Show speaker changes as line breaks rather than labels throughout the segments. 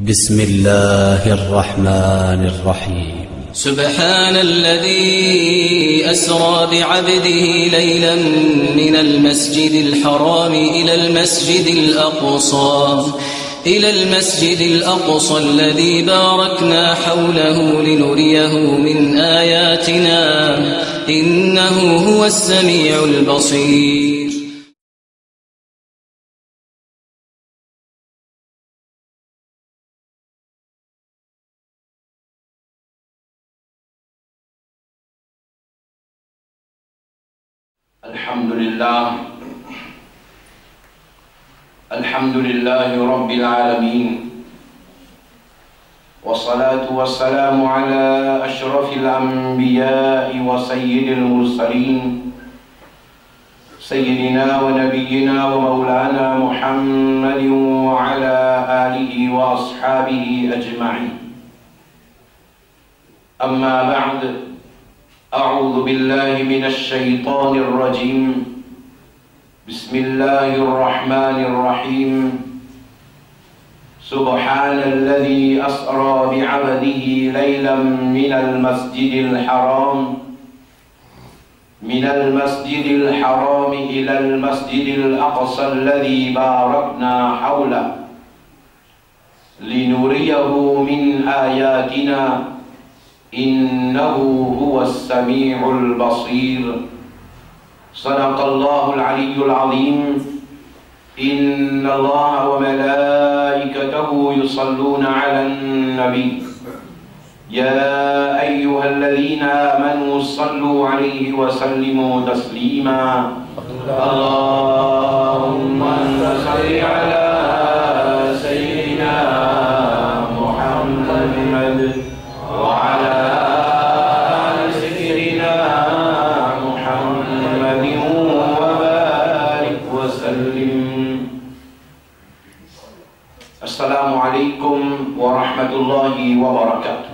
بسم الله الرحمن الرحيم.
سبحان الذي أسرى بعبده ليلا من المسجد الحرام إلى المسجد الأقصى الذي باركنا حوله لنريه من آياتنا إنه هو السميع البصير.
الحمد لله رب العالمين، والصلاة والسلام على أشرف الأنبياء وسيد المرسلين سيدنا ونبينا ومولانا محمد وعلى آله وأصحابه أجمعين. أما بعد، أعوذ بالله من الشيطان الرجيم. بسم الله الرحمن الرحيم. سبحان الذي أسرى بعبده ليلا من المسجد الحرام إلى المسجد الأقصى الذي باركنا حوله لنريه من آياتنا إنه هو السميع البصير. صدق الله العلي العظيم. إن الله وملائكته يصلون على النبي يا أيها الذين آمنوا صلوا عليه وسلموا تسليما. اللهم صل على سيدنا محمد وعلى آل سيدنا محمد وبارك وسلم. السلام عليكم ورحمة الله وبركاته.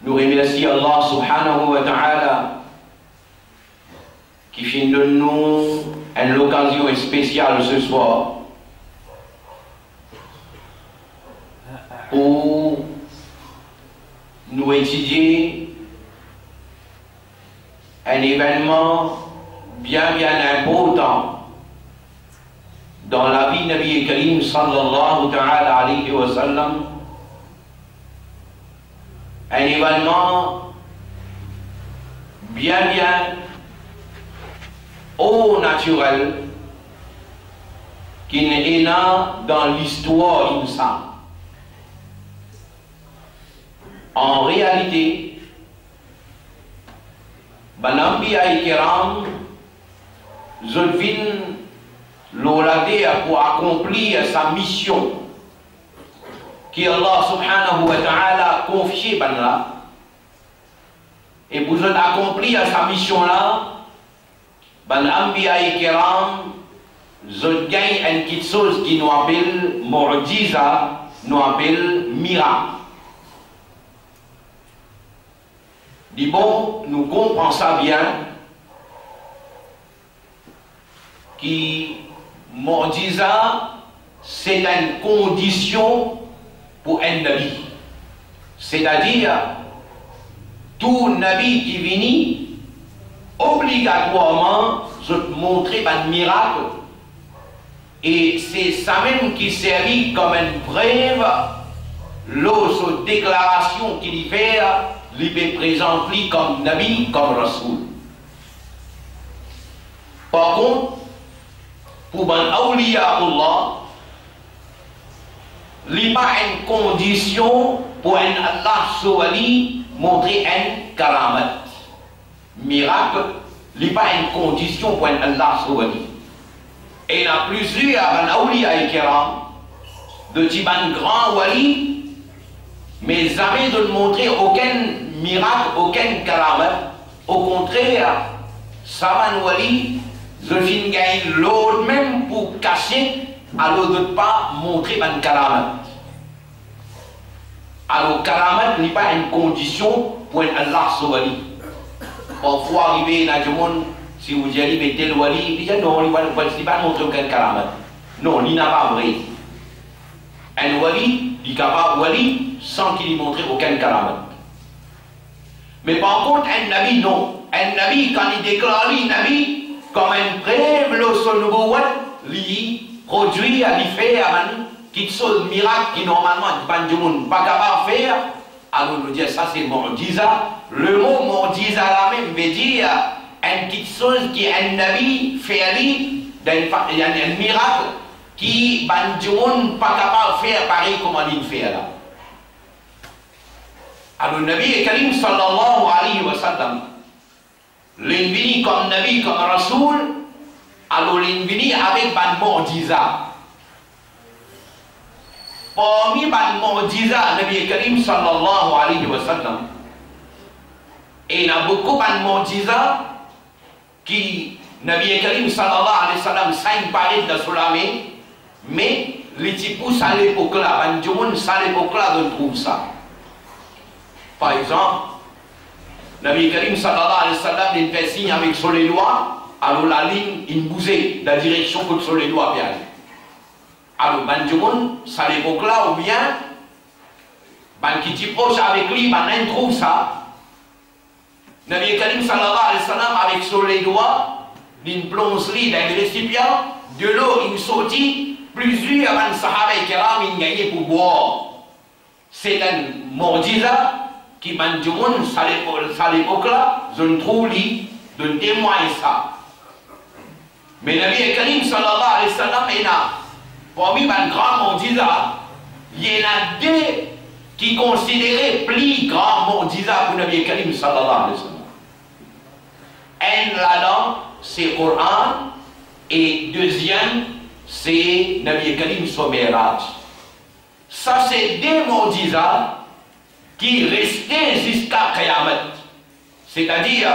Nous remercions Allah subhanahu wa ta'ala qui fait de nous une occasion spéciale ce soir pour nous étudier un événement bien important dans la vie de Nabi Karim sallallahu ta'ala alayhi wa sallam. Un événement bien au naturel qui n'est né dans l'histoire insane. En réalité, Banambiya Kiram Zulfin l'olade pour accomplir sa mission qui Allah subhanahu wa ta'ala confié banla, et pour accomplir sa mission là, Banambiya Kiram Zul gagne une petite chose qui nous appelle mu'jiza, nous appelle miracle. Dit bon, nous comprenons ça bien, qui mu'jiza c'est une condition pour un nabi. C'est-à-dire, tout nabi qui vient, obligatoirement, je te montrer un miracle. Et c'est ça même qui servit comme une preuve, l'autre déclaration qu'il fait, il présente comme nabi, comme rasoul. Par contre, pour ban awliya Allah, il n'y a pas une condition pour un Allah Souali montrer un karamat. Miracle, il n'y a pas une condition pour un Allah Souali. Et il y a plusieurs awliya kiram de Tiban grand wali, mais jamais de montrer aucun miracle, aucun karamat. Au contraire, Saman wali, je finis gagne l'autre même pour cacher, alors de ne pas montrer un karamat. Alors karamat n'est pas une condition pour un Allah Souali. Parfois arrivé dans le monde, si vous dites tel wali, il dit non, il ne va pas montrer aucun karamat. Non, il n'a pas vrai. Un wali, il est capable wali sans qu'il ait montré aucun karamat. Mais par contre, un nabi, non. Un nabi, quand il déclare un nabi, comme un preuve, le son nouveau lui produit, lui fait, quelque chose de miracle qui normalement, il n'est pas capable de faire. Alors, nous dire ça, c'est mu'jiza. Le mot mu'jiza là même veut dire une petite chose qui est un nabi fait, il y a un miracle qui n'est pas capable de faire pareil comme il fait là. Alors, le Nabi Karim sallallahu alayhi wa sallam, l'invini comme Nabi, comme Rasoul, alors l'invini avec ban mu'jiza. Parmi ban mu'jiza, Nabi Karim sallallahu alayhi wa sallam, et il y a beaucoup ban mu'jiza qui, Nabi Karim sallallahu alayhi wa sallam, s'aime parler de Solamé, mais les tipous à l'époque là, ban Djoun, à l'époque là, on trouve ça. Par exemple, Nabi Karim sallallahu alayhi wa sallam, il fait signe avec sur les doigts, alors la ligne, il bougeait dans la direction que sur les doigts bien. Alors, ban Djoun, à l'époque là, ou bien, ban qui t'y proche avec lui, ban il trouve ça. Nabi Karim sallallahu alayhi wa sallam, avec sur les doigts, d'une plongerie dans le récipient, de l'eau, il sortit, plusieurs ban sahaba et kiram, il gagnait pour boire. C'est un mu'jiza qui ban Djoun, à l'époque là, je ne trouve lui, de témoigner ça. Mais Nabi Karim sallallahu alayhi wa sallam, il a, parmi ban grand mu'jiza, il y en a deux qui considéraient plus grand mu'jiza pour Nabi Karim sallallahu alayhi wa sallam. Un là-dedans, c'est Coran, et deuxième, c'est Nabi Karim Someraj. Ça, c'est deux mu'jiza qui restaient jusqu'à Qiyamah. C'est-à-dire,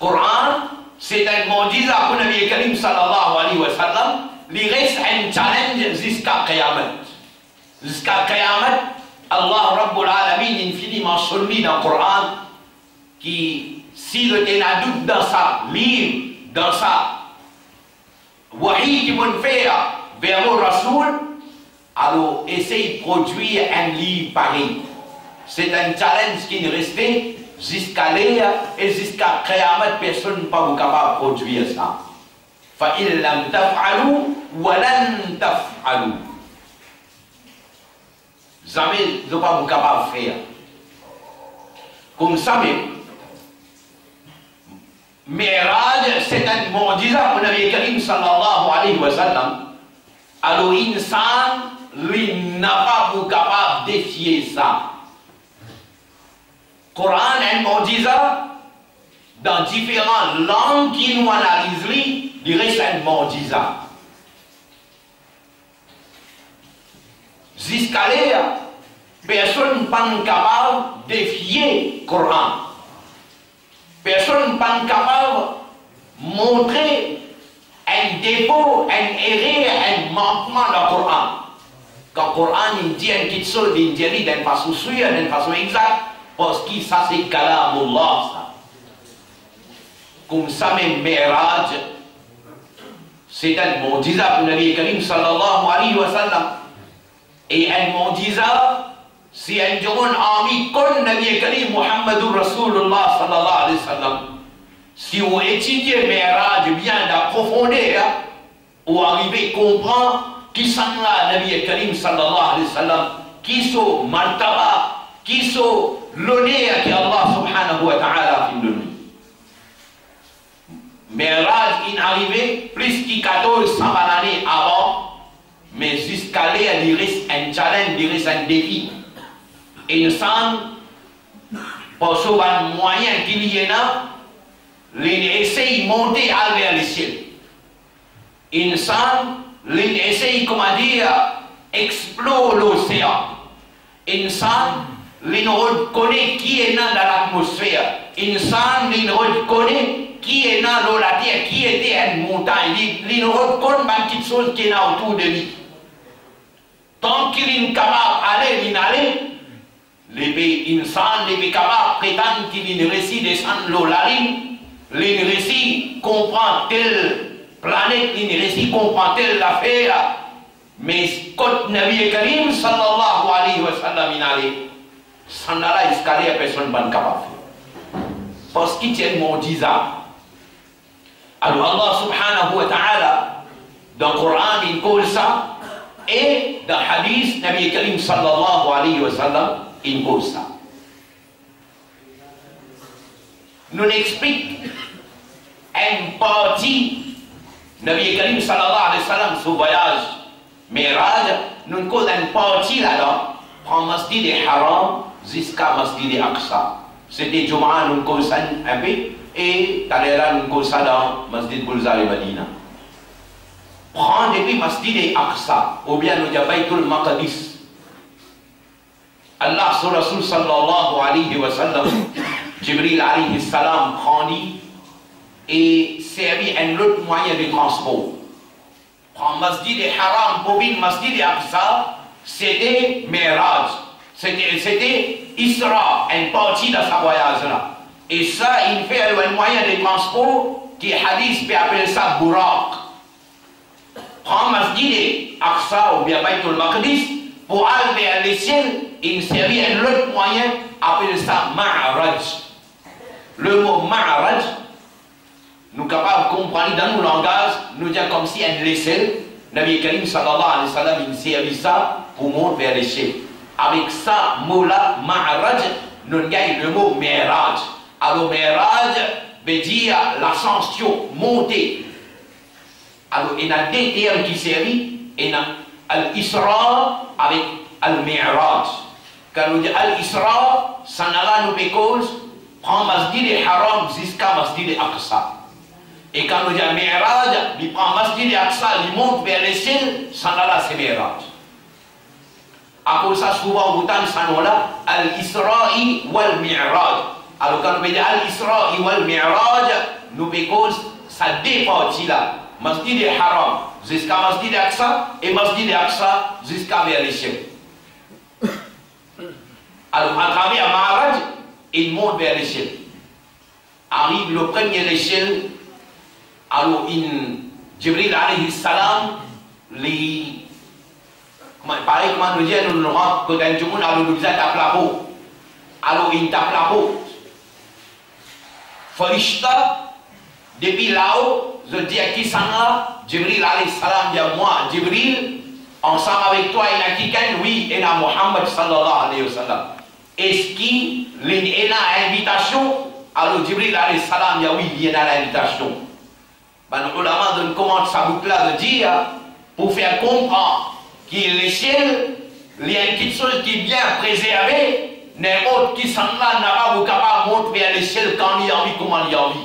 Coran, c'est un mu'jiza pour Nabi Karim sallallahu alayhi wa sallam, il reste un challenge jusqu'à Qiyamah. Jusqu'à Qiyamah, Allah Rabbul Alamin infiniment soumis dans le Coran qui, si le téna doute dans sa livre, dans sa wahi qui vont faire vers le Rasoul, alors essaye de produire un livre pareil. C'est un challenge qui est resté jusqu'à l'air et jusqu'à Qiyamah, personne n'est pas capable de produire ça. فَإِن لَمْ تَفْعَلُوا وَلَنْ تَفْعَلُوا. Jamais ils ne sont pas capables de faire. Comme ça même, Mi'raj, c'est un mu'jiza pour Nabi Karim sallallahu alayhi wa sallam. Alors, l'insan, il n'a pas capable de défier ça. Coran est un mu'jiza dans différentes langues qui nous analysent, il reste un mu'jiza. Jusqu'à l'air, personne n'est pas capable de défier le Coran. Personne n'est pas capable de montrer un défaut, un erreur, un manquement dans le Coran. Quand le Coran il dit une petite chose, il dit d'une façon sûre, d'une façon exacte, parce que ça c'est Kalamullah. Comme ça même Mi'raj, c'est un mu'jiza pour Nabi Karim sallallahu alayhi wa sallam. Et un mu'jiza, c'est un jour ami comme Nabi Karim Muhammadur Rasulullah sallallahu alayhi wa sallam. Si vous étudiez Mi'raj bien d'approfondir, vous arrivez à comprendre qui sont là Nabi Karim sallallahu alayhi wa sallam, qui sont martaba, qui sont l'honneur que Allah subhanahu wa ta'ala fait de lui. Mi'raj est arrivé plus que 1400 années avant, mais jusqu'à là, il reste un challenge, il reste un défi. Et ensemble, pour ce moyen qu'il y en a, il essaye de monter vers le ciel. Ensemble, il essaye, comment dire, explorer l'océan. Ensemble, il reconnaît qui est dans l'atmosphère. Ensemble, il reconnaît qui est dans la terre, qui était une montagne. Il reconnaît une petite chose qui est autour de lui. Tant qu'il est capable d'aller, il allait. Les insan, les capables prétendent qu'il réussit descendre l'eau la ligne. Il réussit comprendre telle planète, il réussit comprendre telle affaire. Mais quand Nabi Karim sallallahu alayhi wa sallam in allait, ça n'a pas escalé à personne pas capable. Parce qu'il y a une mondiza. Alors Allah subhanahu wa ta'ala, dans le Coran, il cause ça, et dans le hadith, Nabi Karim sallallahu alayhi wa sallam, il cause ça. Nous explique une partie, Nabi Karim sallallahu alayhi wa sallam, ce voyage, Miraj, nous cause une partie là-dedans, prend Masjid al-Haram jusqu'à Masjid al-Aqsa. C'était Jum'ah, nous cause ça un peu, et Talera, nous cause ça dans Masjid Bulzar et Madina. Prend depuis Masjid al-Aqsa, ou bien nous disons Baytul Maqdis. Allah sur Rasul sallallahu alayhi wa sallam, Jibril alayhi salam prend et servit un autre moyen de transport. Prend Masjid al-Haram pour venir Masjid al-Aqsa, c'était Miraj. C'était Isra, une partie de sa voyage là. Et ça, il fait un moyen de transport qui hadith peut appeler ça Burak. Prend Masjid al-Aqsa ou bien Baytul Maqdis pour aller vers le ciel, il servit un autre moyen appelé ça Ma'raj. Le mot Ma'raj, nous sommes capables de comprendre dans nos langages, nous disons comme si un l'échelle, Nabi Karim sallallahu alayhi wa sallam, il servit ça pour monter vers l'échelle. Avec ça, mot-là, Ma'raj, nous gagnons le mot Miraj. Alors, Miraj veut dire l'ascension, monter. Alors, il y a deux termes qui servent. Il y a Al-Isra avec Al-Mi'raj. Quand nous disons Al-Isra, ça n'a pas nous cause, prend Masjid al-Haram jusqu'à Masjid al-Aqsa. Et quand nous disons Mi'raj, il prend Masjid al-Aqsa, il monte vers le ciel, ça n'a pas c'est Mi'raj. À cause de ça, souvent, on entend ce nom-là, Al-Isra'i wal-Mi'raj. Alors, quand on dit Al-Isra'i wal-Mi'raj, nous cause ça dépend là. Masjid al-Haram jusqu'à Masjid al-Aqsa et Masjid al-Aqsa jusqu'à vers les cieux. Alors, à travers Ma'raj, il monte vers les cieux. Arrive le premier échelle, alors, Jibril alayhi salam, pareil, comment nous disons, nous rentrons quand un jour, alors nous disons tape la peau. Alors il tape la peau. Farishta, depuis là-haut, je dis à qui ça là, Jibril alayhi salam dit à moi, Jibril, ensemble avec toi, il y a quelqu'un, oui, il y a Muhammad sallallahu alayhi wa sallam. Est-ce qu'il y a une invitation? Alors Jibril alayhi salam dit oui, il y a l'invitation. Ben, le ulama donne comment ça boucle-là de dire, pour faire comprendre qu'il l'échelle, il y a une petite chose qui est bien préservée, n'importe qui s'en là n'a pas capable de monter vers l'échelle quand il y a envie, comment il y a envie.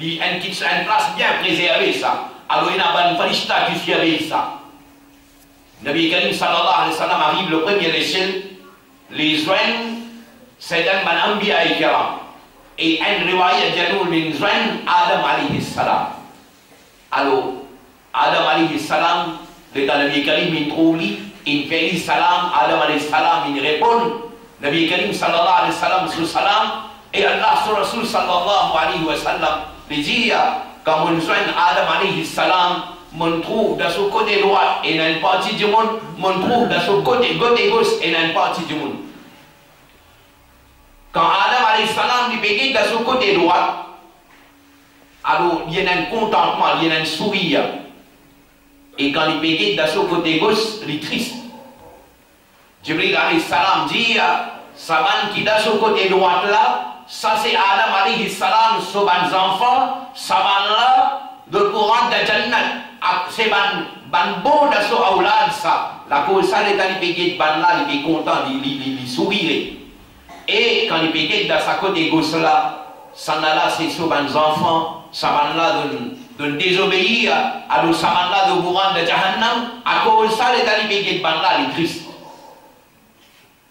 Il y a une place bien préservée, ça. Alors il y a une farishta qui surveille ça. Nabi Karim sallallahu alayhi wa sallam arrive le premier échelle, les joints, c'est un banambiya ikram. Et un riwayat janoul min joints, Adam alayhi salam. Alors, Adam alayhi salam, le Nabi Karim, il trouve lui, il fait salam, Adam alayhi salam, il répond, Nabi Karim sallallahu alayhi wa sallam, sur salam, et Allah sur Rasul sallallahu alayhi wa sallam, il dit, quand on joint Adam alayhi salam, on trouve dans son côté droit, et dans une partie du monde, on trouve dans son côté gauche, et dans une partie du monde. Quand Adam alayhi salam, il pégué dans son côté droit, alors il y a un contentement, il y a un sourire. Et quand il pégué dans son côté gauche, il est triste. Jibril alayhi salam dit, Saban qui est dans son côté droit là, ça c'est Adam alayhi salam, son enfant, Saban là, de courant de Jannat. C'est ban bon dans son aulad ça. La cause ça, quand il pégué ban là, il est content, il sourit. Et quand il pégué dans sa côté gauche là, ça là c'est son enfant. Saban là de désobéir à le saban là de vous rendre de Jahannam, à cause de ça, les talibés de ban là, les tristes.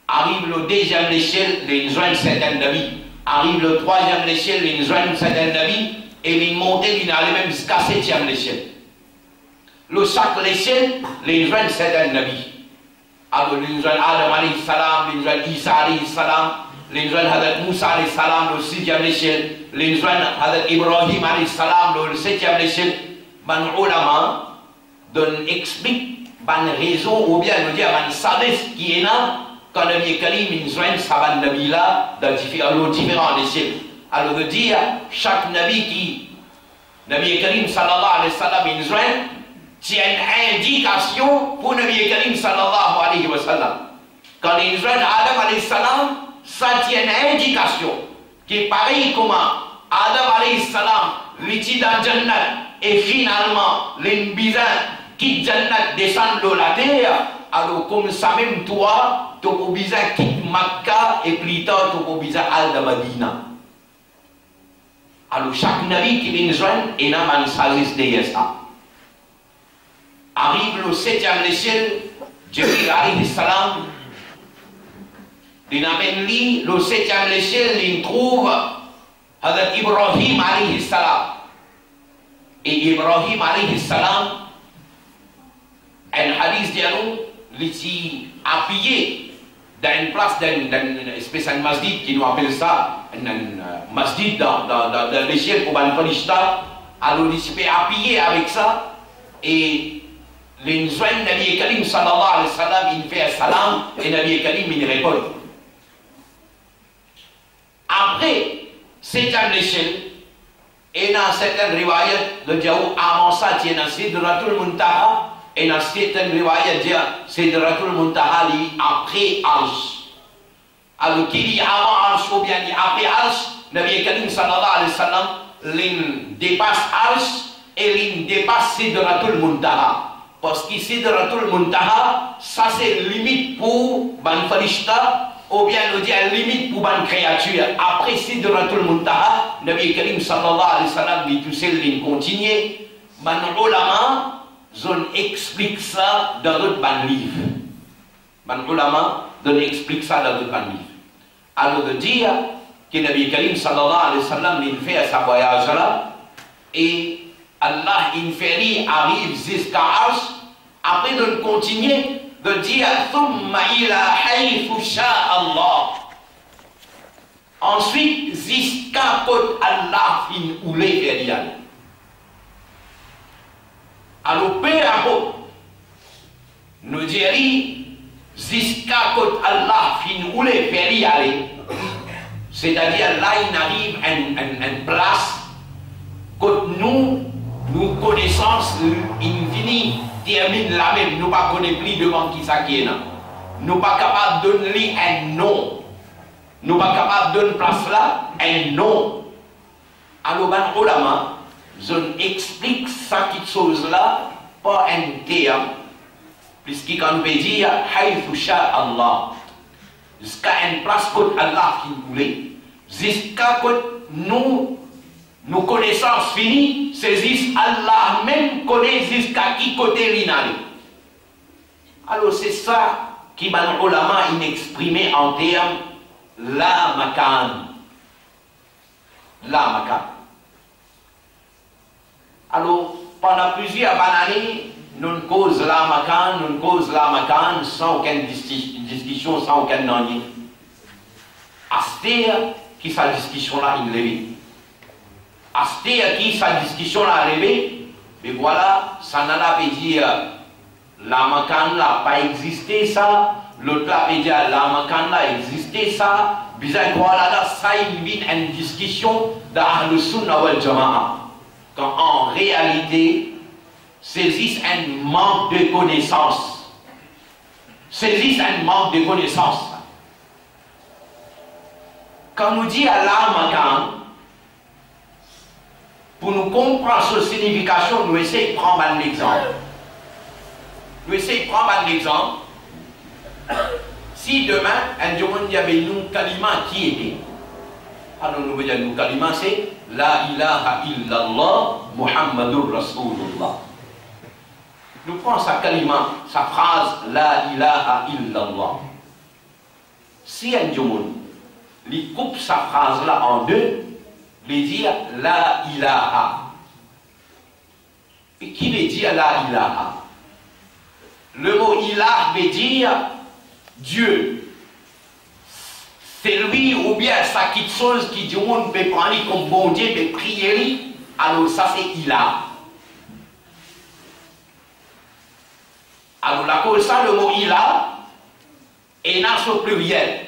Arrive le deuxième échelle, les joints certaines d'avis. Arrive le troisième échelle, les joints certaines d'avis. Et les montées, ils allaient même jusqu'à septième échelle. Le chaque échelle, les joints certaines d'avis. Alors les joints Adam alayhi salam, les joints Isa alayhi salam, les joints Hadrat Moussa alayhi salam, le sixième échelle, les joints Hadrat Ibrahim alayhi salam, le septième échelle. Ben ulama donne explique ban raison ou bien nous dire ban sagesse qui est là quand Nabi Karim il joint sa Nabi là dans différents décès. Alors de dire chaque Nabi qui Nabi Karim sallallahu alayhi wa sallam il joint tient une indication pour Nabi Karim sallallahu alayhi wa sallam. Quand il joint Adam alayhi salam, ça tient une indication qui est pareil comment Adam alayhi salam l'était dans Jannat et finalement les bizarres qui Jannat descendent de la terre. Alors comme ça même toi, tu peux bizarre quitte Makkah et plus tard tu peux bizarre al de Madina. Alors chaque nabi qui vient joindre et n'a pas de sagesse derrière ça. Arrive le 7e échelle, Jibril alayhi salam, il amène lui, le 7e échelle, il trouve Hazrat Ibrahim alayhi salam. Et Ibrahim alayhi salam, un hadith d'Yalou, il est appuyé dans une place, dans une espèce de masjid qui nous appelle ça, un masjid dans l'échelle pour le Palestine. Alors il s'est appuyé avec ça et les joints Nabi Karim sallallahu alayhi wa sallam, il fait un salam et Nabi Karim il répond. Après, c'est à l'échelle. Et dans certaines riwayat, le Diaou avant ça, il y a Sidratul Muntaha. Et dans certaines riwayat, il y a Sidratul Muntaha après Arsh. Alors, qui dit avant Arsh ou bien dit après Arsh, Nabi Karim sallallahu alayhi wa sallam, il dépasse Arsh et il dépasse Sidratul Muntaha. Parce que Sidratul Muntaha, ça c'est limite pour Ban Farishta. Ou bien nous dire limite pour une créature. Après Sidratul Muntaha, Nabi Karim sallallahu alayhi wa sallam dit tout seul, il continue. Man ulama, zone explique ça dans d'autres livres. Man ulama, zone explique ça dans d'autres livres. Alors de dire que Nabi Karim sallallahu alayhi wa sallam, il fait sa voyage là, et Allah, il fait arrive jusqu'à Arsh, après de continuer. De dire thumma ila haythu sha'a Allah. Ensuite, jusqu'à côté Allah fin oulé vers alors, peu importe, nous dirons jusqu'à côté Allah fin oulé vers c'est-à-dire là, il arrive à une place que nous connaissons l'infini. Termine la même, nous ne connaissons plus devant qui ça qui est là. Nous ne sommes pas capables de donner un nom. Nous ne sommes pas capables de donner place là un nom. Alors, ben, ulama, je explique ça qui chose là par un terme, puisque quand on peut dire haythu sha'a Allah, jusqu'à une place que Allah qui voulait, jusqu'à que nos connaissances finies, c'est juste Allah même connaît jusqu'à qui côté l'inali. Alors c'est ça qui m'a ulama inexprimé en termes la makan. La makan. Alors pendant plusieurs années, nous causons la makan sans aucune discussion, sans aucun nom. Astir qui sa discussion là il lève. Asté à qui sa discussion l'a arrivé, mais voilà, ça n'a pas dire la macan n'a pas existé ça, l'autre là peut dire la macan n'a existé ça, bizarre voilà, ça il vient une discussion dans le Sunna wal Jama'a. Quand en réalité, c'est juste un manque de connaissances. C'est juste un manque de connaissances. Quand on dit à la macan, pour nous comprendre cette signification, nous essayons de prendre un exemple. Si demain, un jour, il y avait une kalima qui était, alors nous voyons une kalima, c'est La ilaha illallah Muhammadur Rasulullah. Nous prenons sa kalima, sa phrase La ilaha illallah. Si un jour, il coupe sa phrase là en deux, il dit La ilaha. Et qui veut dire La ilaha? Le mot ilah veut dire Dieu. C'est lui ou bien ça quelque chose qui dit on peut prendre comme bon Dieu, peut prier, alors ça c'est ilah. Alors, la cause ça, le mot ilah, est dans ce pluriel.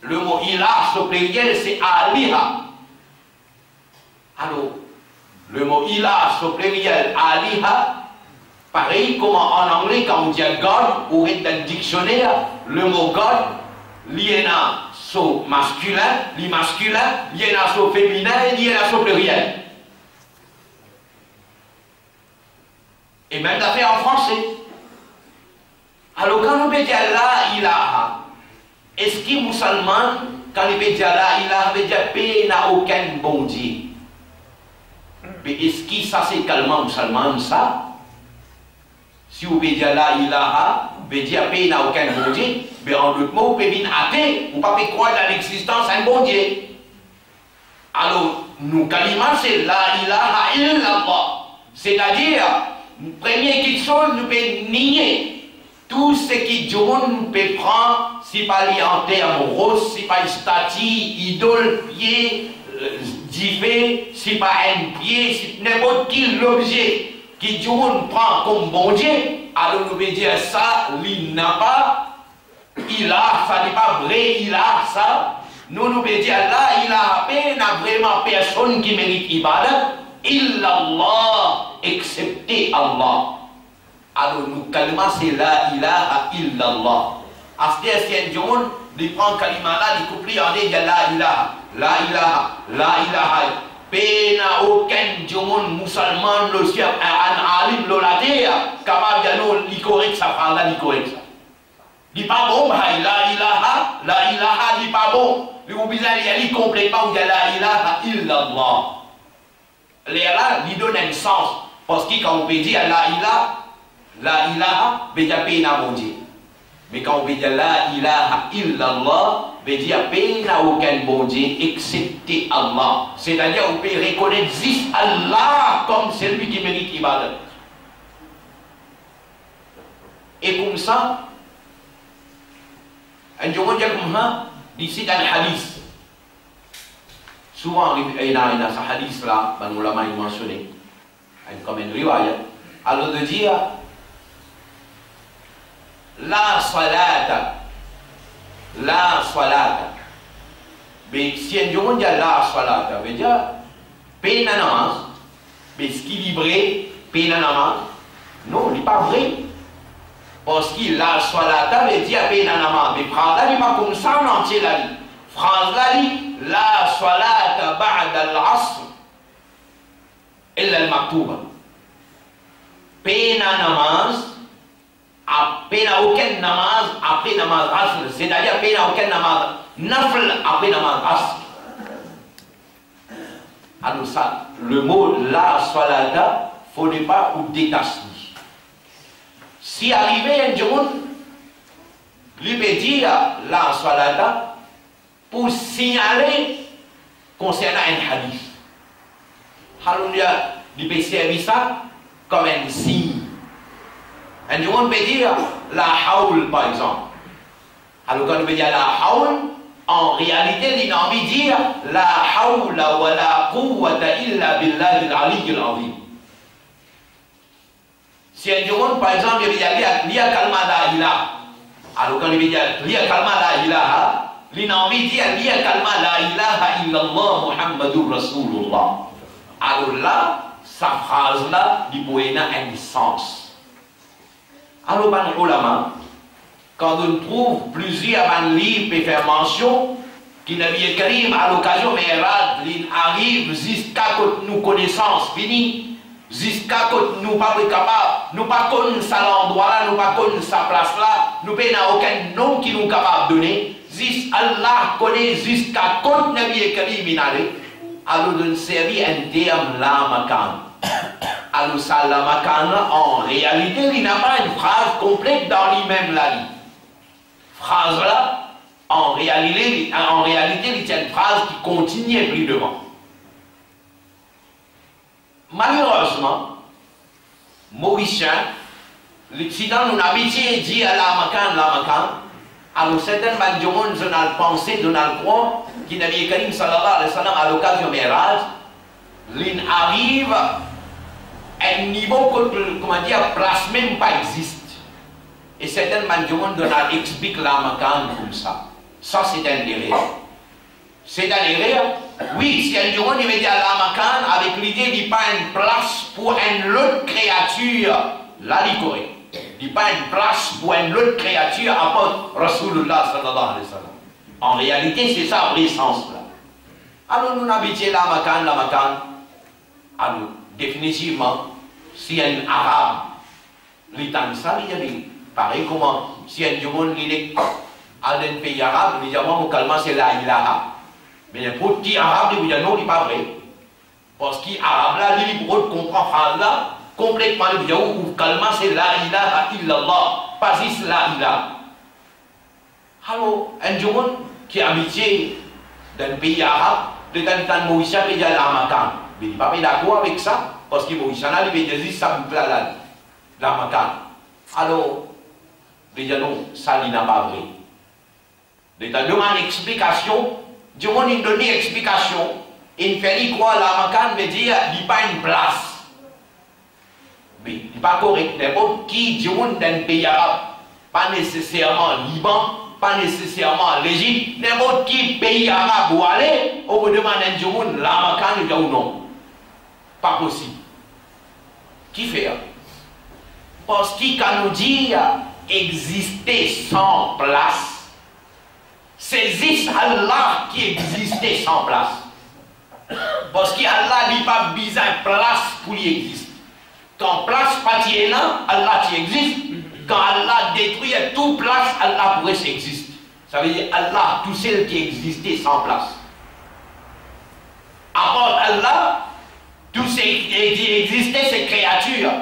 Le mot ilah, ce pluriel, c'est aliha. Alors, le mot ilah, ce pluriel, aliha, pareil comme en anglais, quand on dit God, ou dans le dictionnaire, le mot God, il y a son masculin, il y a son féminin, il y a son pluriel. Et même d'affaire en français. Alors quand on peut dire la ilaha, est-ce qu'il est musulman, quand il peut dire la ilaha, veut dire paix n'a aucun bon Dieu. Mais est-ce que ça c'est calmement musulman ça? Si vous pouvez dire la ilaha, veut dire paix n'a aucun bon Dieu, mais en d'autres mots, vous pouvez venir athée, vous ne pouvez pas croire dans l'existence d'un bon Dieu. Alors, nous kalima c'est la ilaha illallah. C'est-à-dire, première question, nous pouvons nier tout ce qui nous peut prendre, si pas les en termes roses, si pas une statue, idole, pied, divé, si pas un pied, si n'importe quel objet qui nous prend comme bon Dieu, alors nous pouvons dire ça, il n'a pas, il a, ça n'est pas vrai, il a ça. Nous pouvons dire là, il a vraiment personne qui mérite ibadat, illallah, excepté Allah. Alors nous kalima c'est la ilaha illallah. After c'est un jour, il prend kalima là, il couple en dit la ilaha, la ilaha, la ilaha. Pena aucun jour musulman le chef un alim l'olaté, capable de nous li correct ça prend là, li correct ça. Li pas bon, la ilaha, li pas bon. Li ou bizarre li complètement de la ilaha illallah. Les là, lui donne un sens parce que quand on peut dire la ilaha, veut dire paix n'a bon Dieu. Mais quand on veut dire la ilaha illallah, veut dire paix n'a aucun bon Dieu excepté Allah. C'est-à-dire on peut reconnaître juste Allah comme celui qui mérite ibadat. Et comme ça, un jour on dit comme ça, d'ici dans le hadith. Souvent, il y a ce hadith là, ben, on l'a mentionné, comme une riwayat. Alors de dire la salata, mais si un jour on dit la salata, veut dire paix na namaz, mais ce qui livré, paix na namaz, non, il n'est pas vrai. Parce que la salata veut dire paix na namaz, mais prendre là, il n'est pas comme ça en entier la vie. France là, la salata ba'da al-asr illa al-maktuba. Pena namaz, pena aucun namaz après namaz asr, c'est-à-dire pena aucun namaz nafl après namaz asr. Alors ça, le mot la salata, il ne faut pas ou détacher. Si arrivé un jour, il peut dire la salata, pour signaler concernant un hadith. Alors, il peut servir ça comme un signe. Un jour, on peut dire la haoul, par exemple. Alors, quand on peut dire la haoul, en réalité, il a envie de dire la hawla wa la quwwata illa billahi al-ali al-azim. Si un jour, par exemple, il veut dire liya kalma la ilaha. Alors, quand il veut dire liya kalma la ilaha, il a envie de dire liya kalma la ilaha illallah Muhammadur Rasulullah. Alors là, sa phrase là, il peut avoir un sens. Alors, les ulama, quand on trouve plusieurs livres et faire mention, qui Nabi Karim à l'occasion, mais il arrive jusqu'à nos connaissances finies, jusqu'à nous pas capables, nous pas connaissons ça l'endroit là, nous pas connaissons sa place là, nous n'avons aucun nom qui nous capable de donner. Allah connaît jusqu'à quand Nabi Karim inale, alors de servir un terme la makan. Alors ça la makan en réalité il n'a pas une phrase complète dans lui-même la vie. Phrase là, en réalité il y a une phrase qui continue plus devant. Malheureusement, Mauricien, l'Occident nous habitué dit à la makan, alors certaines banjoumons ont pensé, ont croit, qui Nabi Karim sallallahu alayhi wa sallam à l'occasion Miraj, il arrive à un niveau que, comment dire, place même pas existe. Et certains gens expliquent la Macan comme ça. Ça, c'est un erreur. C'est un erreur. Oui, si un jour il met à la Macan avec l'idée qu'il n'y a pas une place pour une autre créature, là, il est correct. Il n'y a pas une place pour une autre créature à part Rasulullah sallallahu alayhi wa sallam. En réalité, c'est ça, vrai sens là. Alors, nous habitons la Macan. Alors, définitivement, si un arabe, l'état ça, il y a pareil comment, si un jour il est dans un pays arabe, il dit, moi, calmement, c'est la ilaha. Mais n'importe qui arabe, il dit, non, il n'est pas vrai. Parce qu'il arabe là, il comprend phrase là, complètement, il dit, calmement, c'est la ilaha illallah, pas juste la ilaha. Alors, un jour qui est habitué dans un pays arabe, de temps en Maurice, il dit, la Macan. Mais il n'est pas d'accord avec ça, parce que Maurice, il dit, ça me plaît là, la Macan. Alors, il dit, non, ça, il n'a pas vrai. Il demande une explication, Dieu m'a donné une explication, il fait croire la Macan veut dire qu'il n'y a pas une place. Mais il n'est pas correct. N'importe qui, Dieu dans un pays arabe, pas nécessairement Liban, pas nécessairement l'Égypte, n'importe qui pays arabe où aller, on me demande un Dieu la Macan ou non. Pas possible. Qui fait? Parce qu'il nous dit exister sans place. C'est juste Allah qui existait sans place. Parce qu'Allah n'a pas besoin de place pour y exister. Quand place pas est là, Allah qui existe. Quand Allah détruit toute place, Allah pourrait s'exister. Ça veut dire Allah, tout seul qui existait sans place. À part Allah, tout ce qui existait, c'est créatures.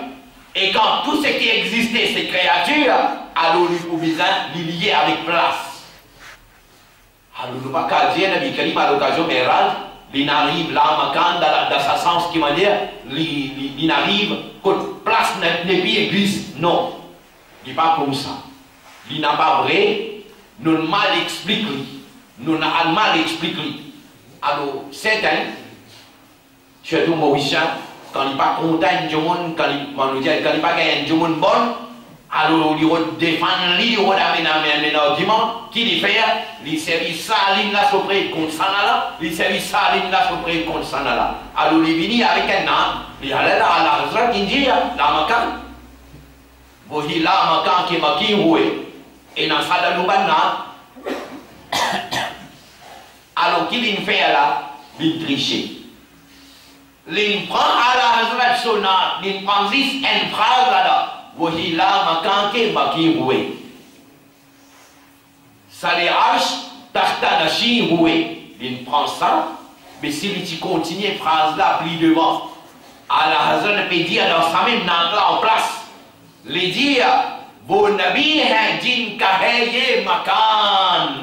Et quand tout ce qui existait, c'est créatures, alors il faut besoin de lier avec place. Alors, nous ne pouvons pas dire, à l'occasion de Mérage, il arrive là, dans sa sens qui m'a dit, il arrive, que place n'est plus église. Non, il n'est pas comme ça. Il n'a pas vrai, nous n'avons mal expliqué. Nous n'avons mal expliqué. Alors, certains, surtout Mauricien, quand il n'est pas content du monde, quand il n'est pas gagné du monde bon, alors il défend lui, il amène un argument, qui lui fait, il service ça, il l'a sauvé contre ça là, il service ça, il l'a sauvé contre ça là. Alors il vient avec un nom, il allait là à la Hazrat, il dit, la Macan, vous dites la Macan qui m'a qui roué, et dans ça là, nous banna. Alors qu'il vient faire là, il triche. Il prend à la Hazrat Sona, il prend juste une phrase là-dedans. Voici là, Macanke, Maki Roué. Ça les hache, Tartanachi Roué. Il prend ça, mais s'il continue phrase là, plus devant, à la Hazan peut dire dans sa même langue là en place, les dire, vos nabis hein, din kaheye Macan.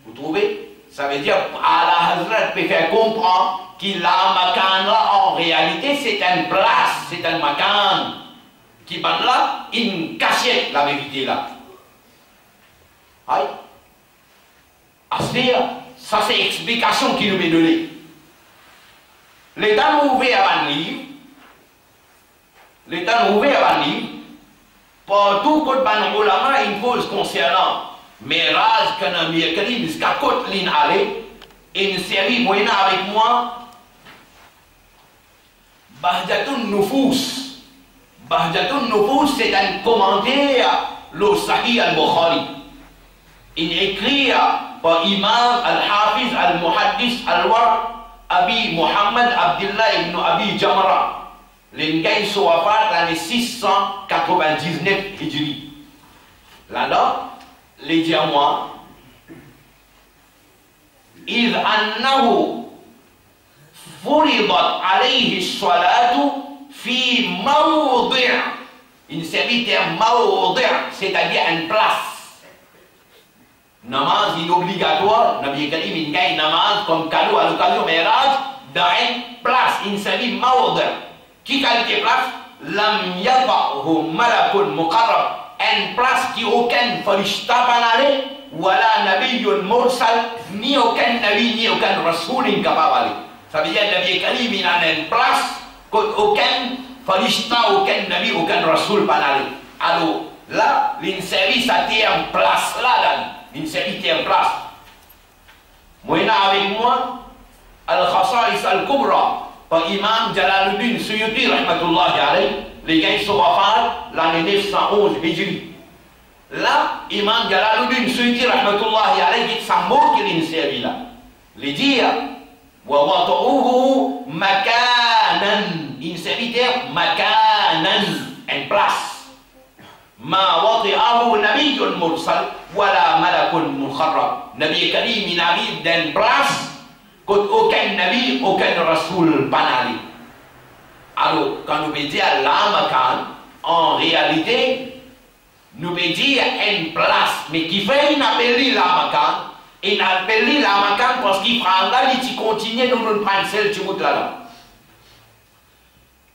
Vous trouvez? Ça veut dire, à la Hazan peut faire comprendre qu'il a Macan là, en réalité, c'est une place, c'est un Macan. Qui bat là, il cachait la vérité là. Aïe. Ça c'est l'explication qu'il nous m'a donnée. L'État nous ouvert à un livre. L'État nous ouvert à un livre. Partout quand ban ulama une cause concernant Mérage, Kanamir, Karim, jusqu'à Kotlin allait, une série moyenne avec moi. Bahjatun Nufus. Bahjatun Nufus, c'est un commentaire le Sahih al-Bukhari. Il écrit par Imam al-Hafiz al-Muhaddis al-War Abi Muhammad Abdullah ibn Abi Jamra. L'engagement soit fait l'année 699 Hijri. Là-dedans, les diamants, إذ أنه فرضت عليه الصلاة في موضع, il s'agit d'un موضع, c'est-à-dire une place. Namaz est obligatoire, Nabi Karim il gagne namaz comme cadeau à l'occasion Méraj dans une place, il s'agit موضع. Qui qualité place? Lam yada'hu malakun muqarrab, une place qui aucun farishta panale, wala nabiyyun mursal, ni aucun nabi ni aucun rasoul incapable. Ça veut dire Nabi Karim il a une place qu'aucun farishta, aucun nabi, aucun rasoul panale. Alors Là, l'inservice a été en place là, l'inservice était en place. Moi, avec moi, Al-Khasa'is Al-Kubra, par Imam Jalaluddin Suyuti, rahmatullahi alayhi, les gars sont wafat l'année 911 Hijri. Là, Imam Jalaluddin Suyuti, rahmatullahi alayhi, dit sa mot qu'il l'inservice là. Les dire, wa wata'uhu makanan, inservice makanan, en place. ما وضعه نبي مرسل ولا ملك مخرب. Nabi Karim il arrive d'une place qu'aucun nabi, aucun rasoul pas allé. Alors, quand nous disons l'amakan, en réalité, nous disons une place, mais qui fait une appelée l'amakan, une appelée l'amakan parce qu'il prend là, il continue de nous prendre celle qui monte là-bas.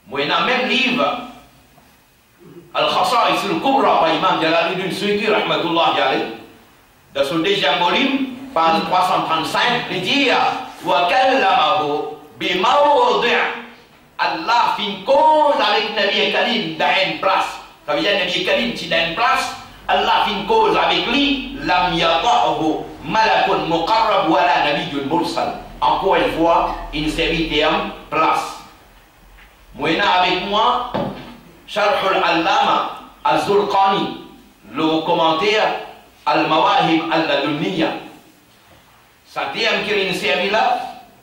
Moi, dans le même livre, Al-Khasa'is Al-Kubra par Imam Jalaluddin Suyuti rahmatullahi alayhi, dans son deuxième volume, page 335, il dit wa kallamahu bi mawdi'. Allah fait une cause avec Nabi Karim dans une place. Ça veut dire Nabi Karim qui dans une place, Allah fait une cause avec lui, lam yata'hu malakun muqarrab wala nabiyyun mursal. Encore une fois, une série de place. Moi avec moi, Sharh al-Allama al-Zurqani, le commentaire al-Mawahib al-Ladunniya. Ça terme qui est servi là,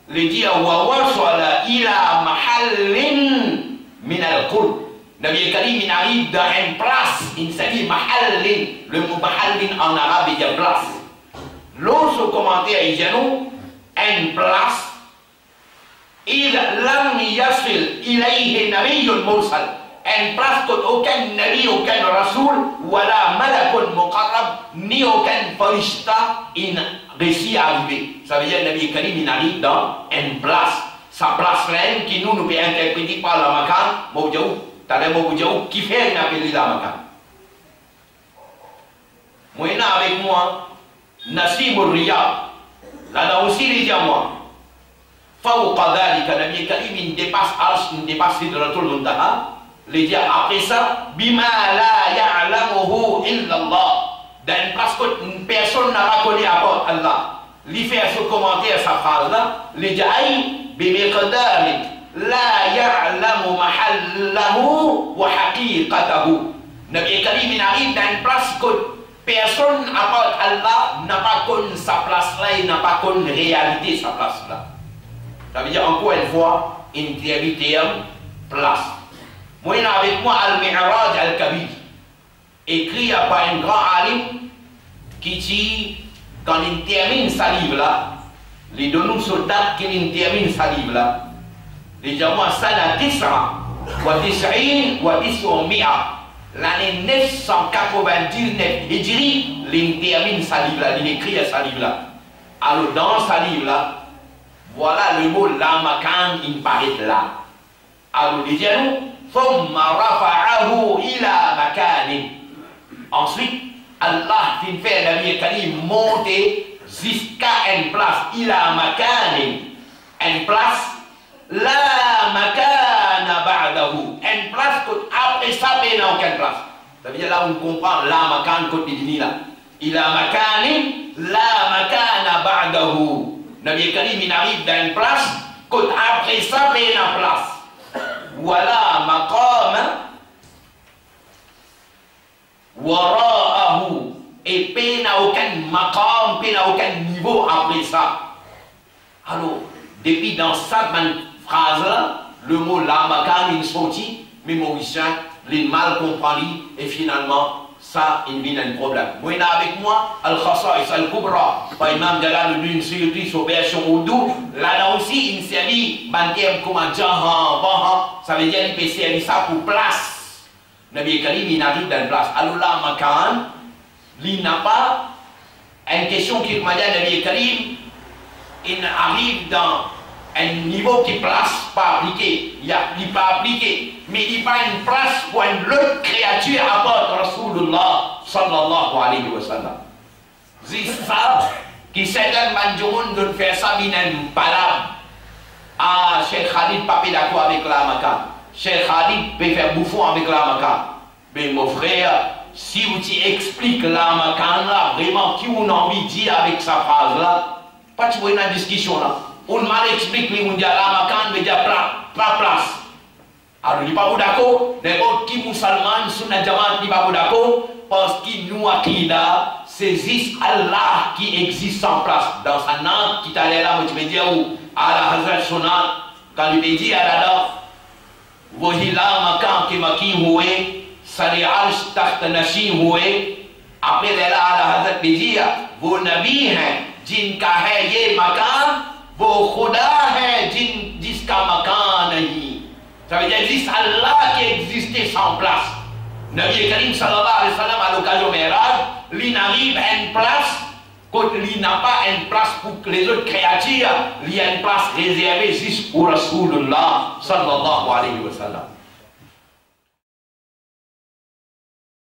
le dit wa wasala ila mahallin min al-qurb. Nabi Karim il arrive dans une place, il s'agit mahallin. Le mot mahallin en arabe il dit place. L'autre commentaire il dit nous, une place, il lam yasil ilayhi nabiyyun mursal. Une place qu'aucun nabi, aucun rasoul, wala malakun muqarrab, ni aucun farishta, il réussit à arriver. Ça veut dire que Nabi Karim il arrive dans une place. Sa place là, qui nous peut interpréter par la makan, Mawjaou, t'as le Mawjaou, qui fait une appelée la makan. Moi, avec moi, Nassim al-Riyad, là aussi, les gens, moi, Fawqa dhalika, Nabi Karim il dépasse Arsh, il dépasse Sidratul Muntaha. Les dire après ça, bima la ya'lamuhu illa Allah. Dans parce que personne n'a pas connu à part Allah. Lui faire ce commentaire, sa phrase là, les dire aïe, bimiqdari la ya'lamu mahallahu wa haqiqatahu. Nabi Karim il arrive dans une place que personne à part Allah n'a pas connu sa place là, il n'a pas connu réalité sa place là. Ça veut dire encore une fois, une vérité place. Moi, avec moi, Al-Mi'raj Al-Kabir, écrit par un grand alim qui dit, quand il termine sa livre là, les deux soldats qui termine sa livre là, les gens moi, Sana Tisra, wa Tis'in, wa Tis'umi'a, l'année 999, Hijri, il termine sa livre là, il écrit sa livre là. Alors, dans sa livre là, voilà le mot Lamakan, il paraît là. Alors, les gens, ثم رفعه إلى مكان. Ensuite, Allah fait Nabi Karim monter jusqu'à une place, إلى مكان, une place, لا مكان بعده, une place que après ça, il n'y a aucune place. Ça veut dire là on comprend la makan côté dit là. إلى مكان لا مكان بعده. Nabi Karim il arrive dans une place que après ça, il y a une place. ولا مقام وراءه, et il n'a aucun maqam, il n'a aucun niveau après ça. Alors, depuis dans cette phrase là, le mot la makan il sorti, mais Mauricien, il mal compris et finalement ça il vient un problème. Moi avec moi, Al-Khasa'is Al-Kubra, par Imam Jalaluddin Suyuti sur version Oudou, là aussi il servit bantième comme un jahan, ça veut dire qu'il peut servir ça pour place. Nabi Karim il arrive dans la place. Alors là, makan, il n'a pas une question qui m'a dit Nabi Karim, il arrive dans un niveau qui place pas appliqué, il n'est pas appliqué, mais il pas une place pour une autre créature à part Rasulullah sallallahu alayhi wa sallam. C'est ça qui certains manjoun de faire ça binen parab. Ah, Cheikh Khalid pas d'accord avec la makan. Cheikh Khalid peut faire bouffon avec la makan. Mais mon frère, si vous expliquez la macan là, vraiment, qui vous a envie de dire avec sa phrase là, pas de voir une discussion là. On mal explique, on dit la macan, mais il n'y a pas place. Alors, il n'est pas d'accord, les autres qui musulmans sont dans Jamaat, il n'est pas d'accord, parce qu'ils nous akida, saisissent Allah qui existe en place. Dans sa langue, qui t'a là, moi, tu me dis, à la Hazrat Sonat, quand il me dit à la dame, वही ला मकान के मकी हुए सरे अर्श तख्त नशी हुए आपने लैला आला हजरत भेजिया वो नबी हैं जिनका है ये मकान वो खुदा है जिसका मकान नहीं ça veut dire existe Allah qui existait sans place Nabi Karim sallallahu alayhi wa sallam à l'occasion Mi'raj lui n'arrive à une place quand il n'a pas une place pour les autres créatures, il y a une place réservée juste pour Rasulullah sallallahu alayhi wa sallam.